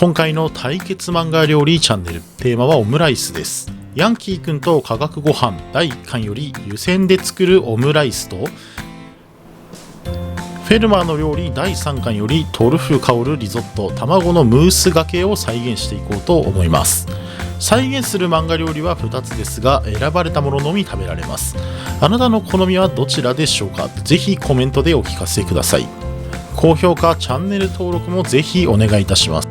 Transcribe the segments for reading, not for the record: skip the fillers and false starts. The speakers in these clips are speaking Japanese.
今回の対決漫画料理チャンネル、テーマはオムライスです。ヤンキーくんと化学ご飯第1巻より湯煎で作るオムライスと、フェルマーの料理第3巻よりトリュフ香るリゾット、卵のムースがけを再現していこうと思います。再現する漫画料理は2つですが、選ばれたもののみ食べられます。あなたの好みはどちらでしょうか？ぜひコメントでお聞かせください。高評価、チャンネル登録もぜひお願いいたします。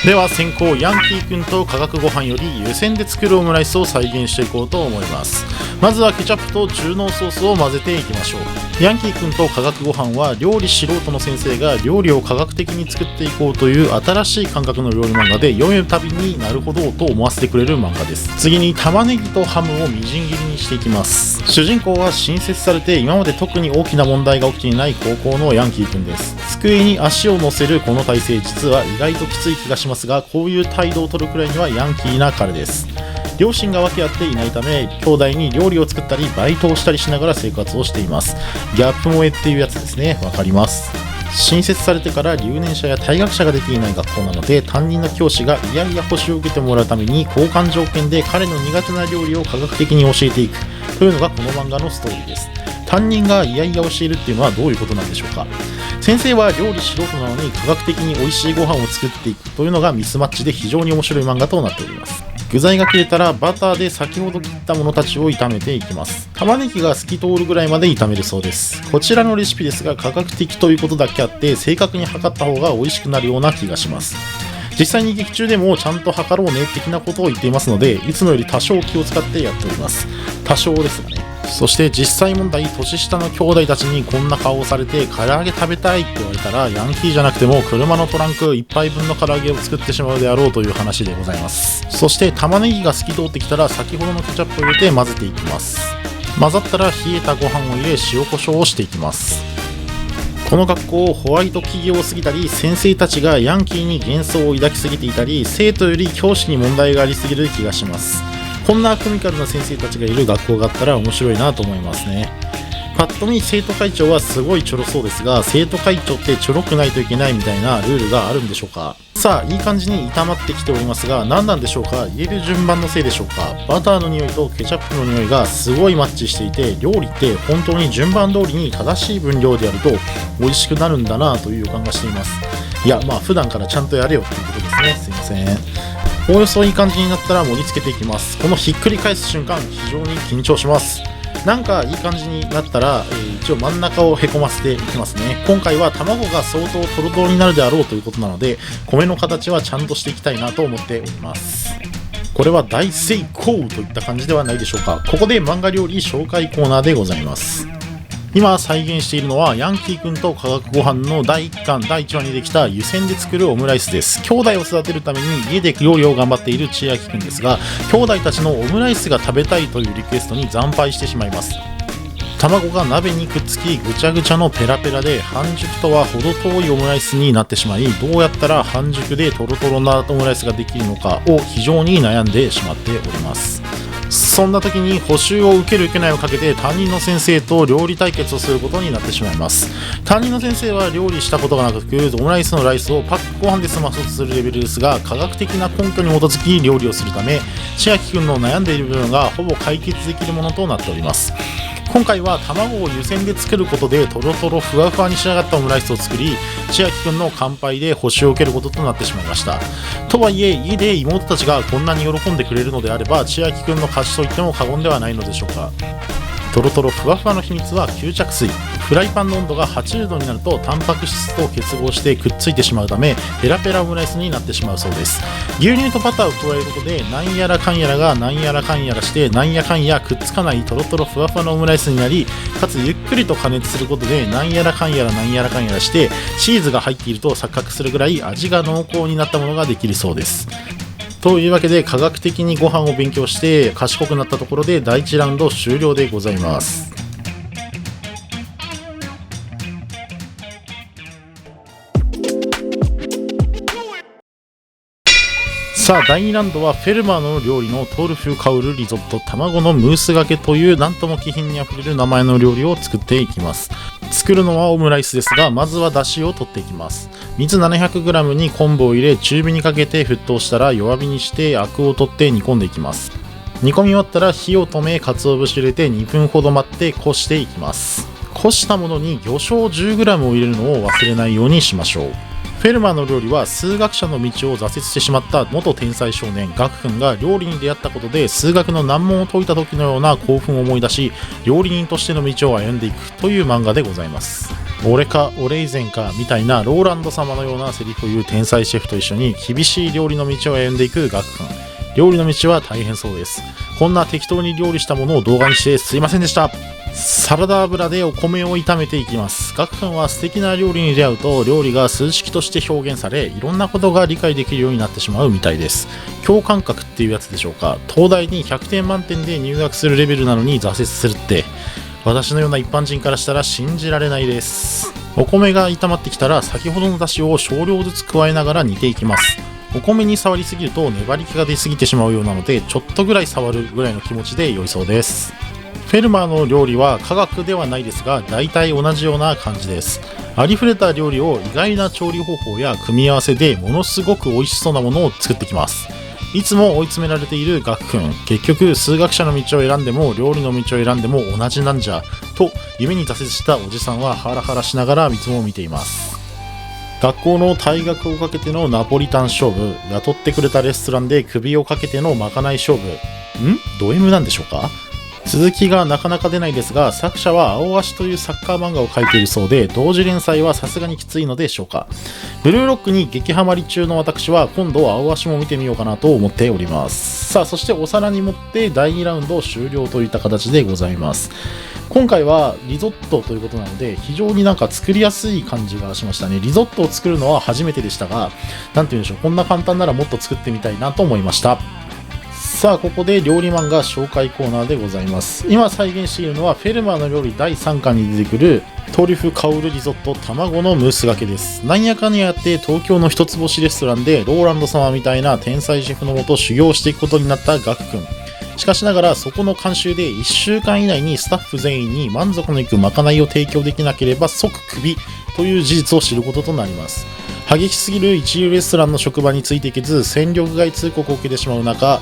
では先行、ヤンキーくんと化学ご飯より湯煎で作るオムライスを再現していこうと思います。まずはケチャップと中濃ソースを混ぜていきましょう。ヤンキーくんと化学ご飯は料理素人の先生が料理を科学的に作っていこうという新しい感覚の料理漫画で、読むたびになるほどと思わせてくれる漫画です。次に玉ねぎとハムをみじん切りにしていきます。主人公は新設されて今まで特に大きな問題が起きていない高校のヤンキーくんです。机に足を乗せるこの体勢、実は意外ときつい気がしますが、こういう態度を取るくらいにはヤンキーな彼です。両親が分け合っていないため、兄弟に料理を作ったりバイトをしたりしながら生活をしています。ギャップ萌えっていうやつですね。わかります。新設されてから留年者や退学者が出ていない学校なので、担任の教師がいやいや補習を受けてもらうために交換条件で彼の苦手な料理を科学的に教えていくというのがこの漫画のストーリーです。担任がいやいや教えるっていうのはどういうことなんでしょうか。先生は料理素人なのに科学的に美味しいご飯を作っていくというのがミスマッチで非常に面白い漫画となっております。具材が切れたらバターで先ほど切ったものたちを炒めていきます。玉ねぎが透き通るぐらいまで炒めるそうです。こちらのレシピですが科学的ということだけあって正確に測った方が美味しくなるような気がします。実際に劇中でもちゃんと測ろうね的なことを言っていますので、いつもより多少気を使ってやっております。多少ですがね。そして実際問題、年下の兄弟たちにこんな顔をされて唐揚げ食べたいって言われたら、ヤンキーじゃなくても車のトランク1杯分の唐揚げを作ってしまうであろうという話でございます。そして玉ねぎが透き通ってきたら先ほどのケチャップを入れて混ぜていきます。混ざったら冷えたご飯を入れ塩コショウをしていきます。この学校、ホワイト企業すぎたり、先生たちがヤンキーに幻想を抱きすぎていたり、生徒より教師に問題がありすぎる気がします。こんなコミカルな先生たちがいる学校があったら面白いなと思いますね。パッと見生徒会長はすごいちょろそうですが、生徒会長ってちょろくないといけないみたいなルールがあるんでしょうか。さあ、いい感じに炒まってきておりますが、何なんでしょうか。入れる順番のせいでしょうか。バターの匂いとケチャップの匂いがすごいマッチしていて、料理って本当に順番通りに正しい分量でやると美味しくなるんだなという予感がしています。いや、普段からちゃんとやれよっていうことですね。すいません。おおよそいい感じになったら盛り付けていきます。このひっくり返す瞬間、非常に緊張します。なんかいい感じになったら、一応真ん中をへこませていきますね。今回は卵が相当トロトロになるであろうということなので、米の形はちゃんとしていきたいなと思っております。これは大成功といった感じではないでしょうか。ここで漫画料理紹介コーナーでございます。今再現しているのはヤンキーくんと化学ご飯の第1巻第1話にできた湯煎で作るオムライスです。兄弟を育てるために家で料理を頑張っている千秋くんですが、兄弟たちのオムライスが食べたいというリクエストに惨敗してしまいます。卵が鍋にくっつきぐちゃぐちゃのペラペラで、半熟とは程遠いオムライスになってしまい、どうやったら半熟でトロトロなオムライスができるのかを非常に悩んでしまっております。そんな時に補習を受ける受けないをかけて担任の先生と料理対決をすることになってしまいます。担任の先生は料理したことがなく、オムライスのライスをパックご飯で済まそうとするレベルですが、科学的な根拠に基づき料理をするため、千秋くんの悩んでいる部分がほぼ解決できるものとなっております。今回は卵を湯煎で作ることでトロトロふわふわに仕上がったオムライスを作り、千秋くんの乾杯で補習を受けることとなってしまいました。とはいえ、家で妹たちがこんなに喜んでくれるのであれば、千秋くんの勝ちと言っても過言ではないのでしょうか。トロトロふわふわの秘密は吸着水。フライパンの温度が80度になるとタンパク質と結合してくっついてしまうため、ペラペラオムライスになってしまうそうです。牛乳とバターを加えることで、なんやらかんやらがなんやらかんやらして、なんやかんやくっつかないトロトロふわふわのオムライスになり、かつゆっくりと加熱することで、なんやらかんやらなんやらかんやらして、チーズが入っていると錯覚するぐらい味が濃厚になったものができるそうです。というわけで、科学的にご飯を勉強して賢くなったところで第1ラウンド終了でございます。さあ第2ラウンドはフェルマーの料理のトルフ香るリゾット卵のムースがけというなんとも気品にあふれる名前の料理を作っていきます。作るのはオムライスですが、まずは出汁を取っていきます。水 700g に昆布を入れ中火にかけて沸騰したら弱火にしてアクを取って煮込んでいきます。煮込み終わったら火を止め鰹節を入れて2分ほど待ってこしていきます。こしたものに魚醤 10g を入れるのを忘れないようにしましょう。フェルマーの料理は数学者の道を挫折してしまった元天才少年ガク君が料理に出会ったことで数学の難問を解いた時のような興奮を思い出し、料理人としての道を歩んでいくという漫画でございます。俺か俺以前かみたいなローランド様のようなセリフを言う天才シェフと一緒に厳しい料理の道を歩んでいくガク君。料理の道は大変そうです。こんな適当に料理したものを動画にしてすいませんでした。サラダ油でお米を炒めていきます。ガク君は素敵な料理に出会うと料理が数式として表現され、いろんなことが理解できるようになってしまうみたいです。共感覚っていうやつでしょうか。東大に100点満点で入学するレベルなのに挫折するって私のような一般人からしたら信じられないです。お米が炒まってきたら先ほどの出汁を少量ずつ加えながら煮ていきます。お米に触りすぎると粘り気が出すぎてしまうようなので、ちょっとぐらい触るぐらいの気持ちで良いそうです。フェルマーの料理は科学ではないですが大体同じような感じです。ありふれた料理を意外な調理方法や組み合わせでものすごく美味しそうなものを作ってきます。いつも追い詰められているガク君、結局数学者の道を選んでも料理の道を選んでも同じなんじゃと夢に挫折したおじさんはハラハラしながらいつも見ています。学校の退学をかけてのナポリタン勝負、雇ってくれたレストランで首をかけてのまかない勝負、ド M なんでしょうか。続きがなかなか出ないですが、作者は青足というサッカー漫画を描いているそうで、同時連載はさすがにきついのでしょうか。ブルーロックに激ハマり中の私は今度青足も見てみようかなと思っております。さあ、そしてお皿に盛って第2ラウンド終了といった形でございます。今回はリゾットということなので非常になんか作りやすい感じがしましたね。リゾットを作るのは初めてでしたが、なんて言うんでしょう、こんな簡単ならもっと作ってみたいなと思いました。さあここで料理漫画紹介コーナーでございます。今再現しているのはフェルマーの料理第3巻に出てくるトリュフ香るリゾット卵のムースがけです。なんやかんやって東京の一つ星レストランでローランド様みたいな天才シェフのもと修行していくことになったガク君。しかしながらそこの監修で1週間以内にスタッフ全員に満足のいくまかないを提供できなければ即クビという事実を知ることとなります。激しすぎる一流レストランの職場についていけず戦力外通告を受けてしまう中、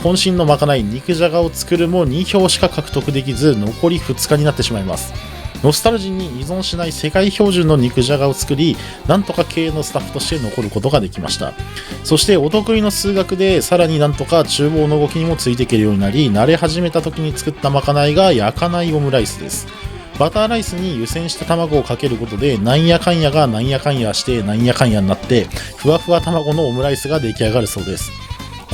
渾身のまかない肉じゃがを作るも2票しか獲得できず残り2日になってしまいます。ノスタルジーに依存しない世界標準の肉じゃがを作り、なんとか経営のスタッフとして残ることができました。そしてお得意の数学でさらになんとか厨房の動きにもついていけるようになり、慣れ始めた時に作ったまかないが焼かないオムライスです。バターライスに湯煎した卵をかけることでなんやかんやがなんやかんやしてなんやかんやになってふわふわ卵のオムライスが出来上がるそうです。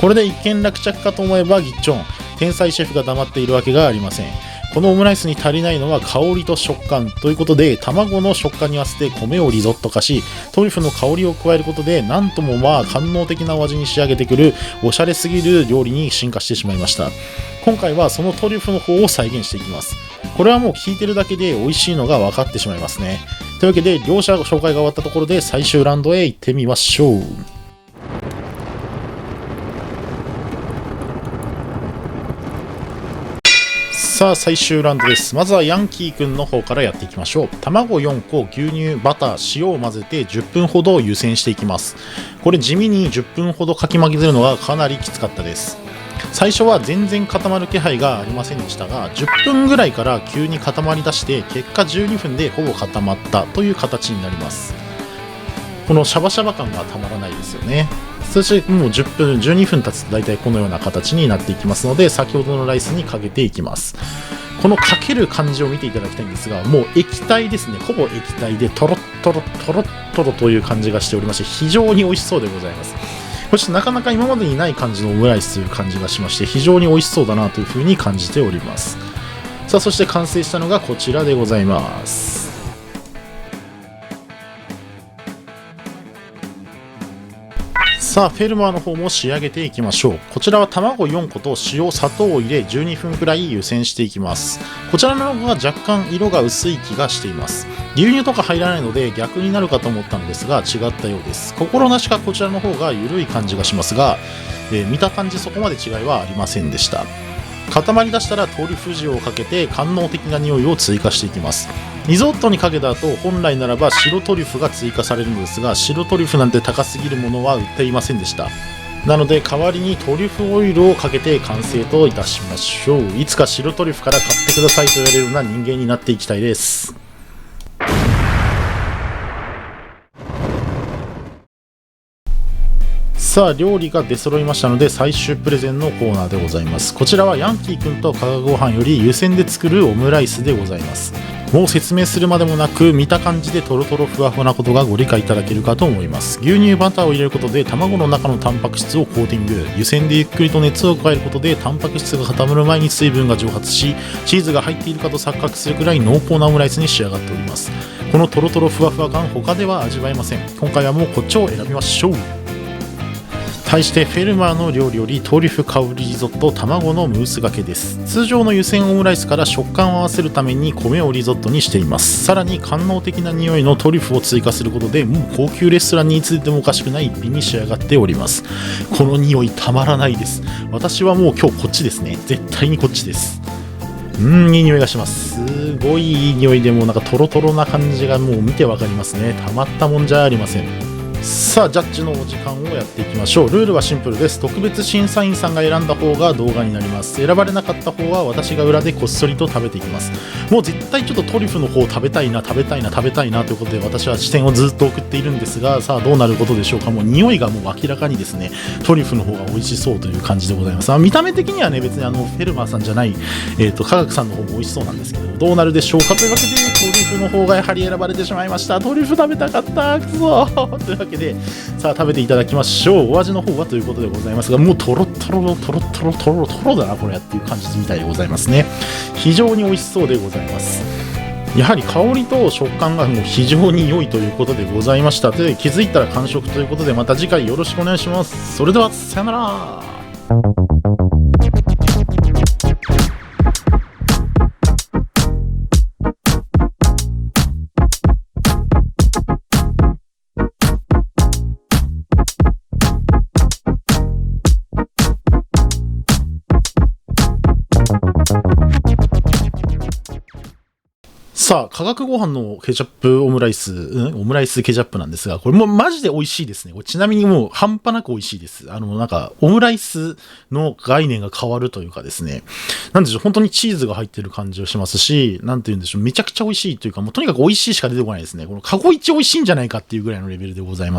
これで一件落着かと思えばギッチョン、天才シェフが黙っているわけがありません。このオムライスに足りないのは香りと食感ということで、卵の食感に合わせて米をリゾット化しトリュフの香りを加えることでなんとも官能的なお味に仕上げてくるおしゃれすぎる料理に進化してしまいました。今回はそのトリュフの方を再現していきます。これはもう聞いてるだけで美味しいのが分かってしまいますね。というわけで両者紹介が終わったところで最終ラウンドへ行ってみましょう。さあ最終ラウンドです。まずはヤンキーくんの方からやっていきましょう。卵4個、牛乳、バター、塩を混ぜて10分ほど湯煎していきます。これ地味に10分ほどかき混ぜるのがかなりきつかったです。最初は全然固まる気配がありませんでしたが、10分ぐらいから急に固まりだして結果12分でほぼ固まったという形になります。このシャバシャバ感がたまらないですよね。そしてもう10分12分経つと大体このような形になっていきますので、先ほどのライスにかけていきます。このかける感じを見ていただきたいんですが、もう液体ですね。ほぼ液体でトロットロトロットロという感じがしておりまして、非常に美味しそうでございます。そしてなかなか今までにない感じのオムライスという感じがしまして、非常に美味しそうだなというふうに感じております。さあそして完成したのがこちらでございます。さあフェルマーの方も仕上げていきましょう。こちらは卵4個と塩砂糖を入れ12分くらい湯煎していきます。こちらの方が若干色が薄い気がしています。牛乳とか入らないので逆になるかと思ったのですが違ったようです。心なしかこちらの方が緩い感じがしますが、見た感じそこまで違いはありませんでした。固まりだしたらトリュフ塩をかけて官能的な匂いを追加していきます。リゾットにかけた後、本来ならば白トリュフが追加されるのですが、白トリュフなんて高すぎるものは売っていませんでした。なので代わりにトリュフオイルをかけて完成といたしましょう。いつか白トリュフから買ってくださいと言われるような人間になっていきたいです。さあ料理が出揃いましたので最終プレゼンのコーナーでございます。こちらはヤンキーくんと科学ご飯より湯煎で作るオムライスでございます。もう説明するまでもなく見た感じでトロトロふわふわなことがご理解いただけるかと思います。牛乳バターを入れることで卵の中のタンパク質をコーティング、湯煎でゆっくりと熱を加えることでタンパク質が固まる前に水分が蒸発しチーズが入っているかと錯覚するくらい濃厚なオムライスに仕上がっております。このトロトロふわふわ感他では味わえません。今回はもうこっちを選びましょう。対してフェルマーの料理よりトリュフ香りリゾット卵のムースがけです。通常の湯煎オムライスから食感を合わせるために米をリゾットにしています。さらに官能的な匂いのトリュフを追加することでもう高級レストランにいつ出てもおかしくない一品に仕上がっております。この匂いたまらないです。私はもう今日こっちですね。絶対にこっちです。いい匂いがします。すごいいい匂いでもなんかトロトロな感じがもう見てわかりますね。たまったもんじゃありません。さあジャッジのお時間をやっていきましょう。ルールはシンプルです。特別審査員さんが選んだ方が動画になります。選ばれなかった方は私が裏でこっそりと食べていきます。もう絶対ちょっとトリュフの方食べたいなということで私は視線をずっと送っているんですが、さあどうなることでしょうか。もう匂いがもう明らかにですねトリュフの方が美味しそうという感じでございます。見た目的にはね別にフェルマーさんじゃない、科学さんの方も美味しそうなんですけどどうなるでしょうか。というわけでトリュフの方がやはり選ばれてしまいました。トリュフ食べたかったくそというわけでさあ食べていただきましょう。お味の方はということでございますがもうトロトロだなこれっていう感じみたいでございますね。非常に美味しそうでございます。やはり香りと食感がもう非常に良いということでございました。で気づいたら完食ということでまた次回よろしくお願いします。それではさよなら。さあ、化学ご飯のケチャップオムライス、オムライスケチャップなんですが、これもマジで美味しいですね。これちなみにもう半端なく美味しいです。なんか、オムライスの概念が変わるというかですね、なんでしょう、本当にチーズが入ってる感じをしますし、なんて言うんでしょう、めちゃくちゃ美味しいというか、もうとにかく美味しいしか出てこないですね。この過去一美味しいんじゃないかっていうぐらいのレベルでございます。